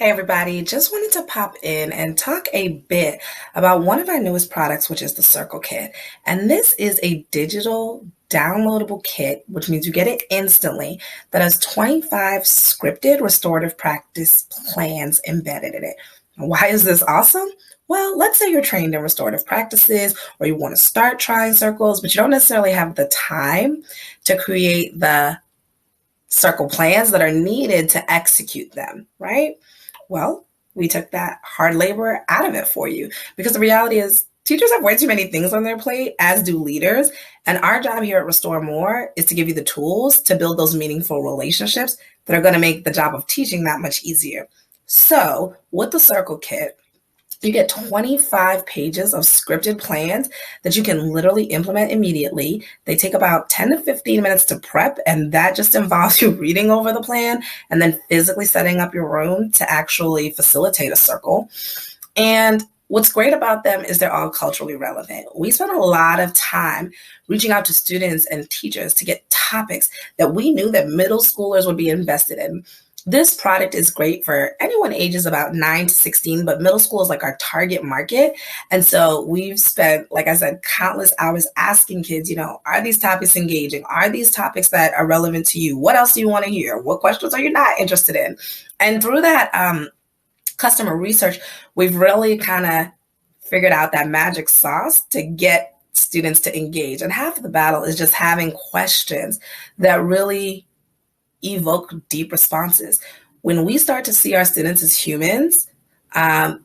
Hey everybody, just wanted to pop in and talk a bit about one of our newest products, which is the Circle Kit. And this is a digital downloadable kit, which means you get it instantly, that has 25 scripted restorative practice plans embedded in it. Why is this awesome? Well, let's say you're trained in restorative practices or you want to start trying circles, but you don't necessarily have the time to create the circle plans that are needed to execute them, right? Well, we took that hard labor out of it for you because the reality is teachers have way too many things on their plate, as do leaders. And our job here at Restore More is to give you the tools to build those meaningful relationships that are going to make the job of teaching that much easier. So with the Circle Kit, you get 25 pages of scripted plans that you can literally implement immediately. They take about 10 to 15 minutes to prep, and that just involves you reading over the plan and then physically setting up your room to actually facilitate a circle. And what's great about them is they're all culturally relevant. We spent a lot of time reaching out to students and teachers to get topics that we knew that middle schoolers would be invested in. This product is great for anyone ages about 9 to 16, but middle school is like our target market. And so we've spent, like I said, countless hours asking kids, are these topics engaging? Are these topics that are relevant to you? What else do you want to hear? What questions are you not interested in? And through that customer research, we've really kind of figured out that magic sauce to get students to engage. And half of the battle is just having questions that really evoke deep responses. When we start to see our students as humans, the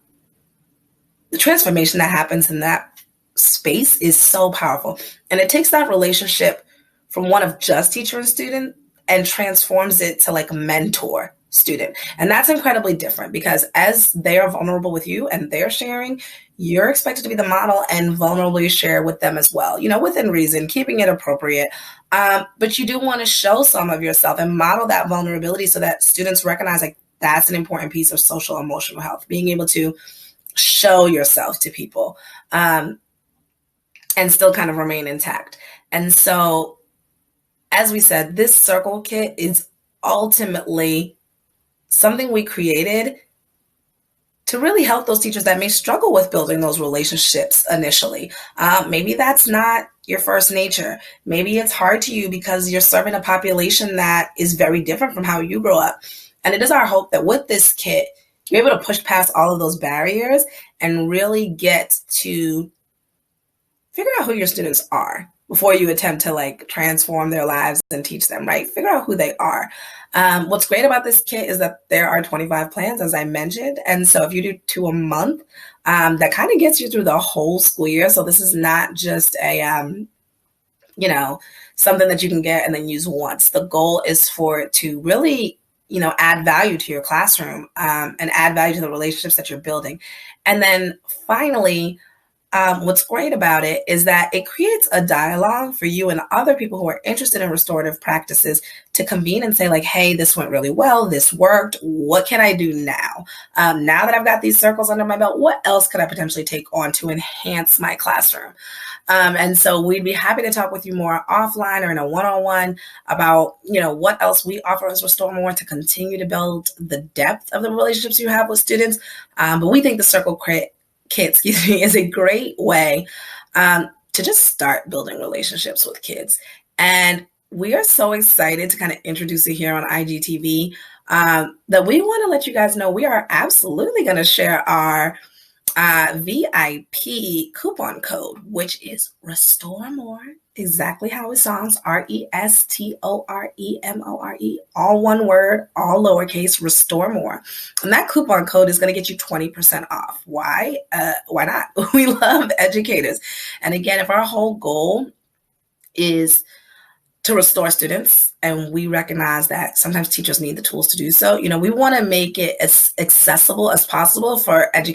transformation that happens in that space is so powerful. And it takes that relationship from one of just teacher and student and transforms it to like mentor student. And that's incredibly different because as they're vulnerable with you and they're sharing, you're expected to be the model and vulnerably share with them as well, within reason, keeping it appropriate. But you do want to show some of yourself and model that vulnerability so that students recognize like that's an important piece of social emotional health, being able to show yourself to people and still kind of remain intact. And so, as we said, this Circle Kit is ultimately something we created to really help those teachers that may struggle with building those relationships initially. Maybe that's not your first nature. Maybe it's hard to you because you're serving a population that is very different from how you grew up. And it is our hope that with this kit, you're able to push past all of those barriers and really get to figure out who your students are before you attempt to like transform their lives and teach them, right? Figure out who they are. What's great about this kit is that there are 25 plans, as I mentioned. And so if you do 2 a month, that kind of gets you through the whole school year. So this is not just a, something that you can get and then use once. The goal is for it to really, add value to your classroom and add value to the relationships that you're building. And then finally, what's great about it is that it creates a dialogue for you and other people who are interested in restorative practices to convene and say like, hey, this went really well. This worked. What can I do now? Now that I've got these circles under my belt, what else could I potentially take on to enhance my classroom? And so we'd be happy to talk with you more offline or in a one-on-one about, what else we offer as Restore More to continue to build the depth of the relationships you have with students. But we think the Circle Kit, is a great way to just start building relationships with kids. And we are so excited to kind of introduce it here on IGTV that we want to let you guys know we are absolutely going to share our VIP coupon code, which is Restore More, exactly how it sounds, RESTOREMORE, all one word, all lowercase, Restore More. And that coupon code is going to get you 20% off. Why? Why not? We love educators. And again, if our whole goal is to restore students, and we recognize that sometimes teachers need the tools to do so, we want to make it as accessible as possible for educators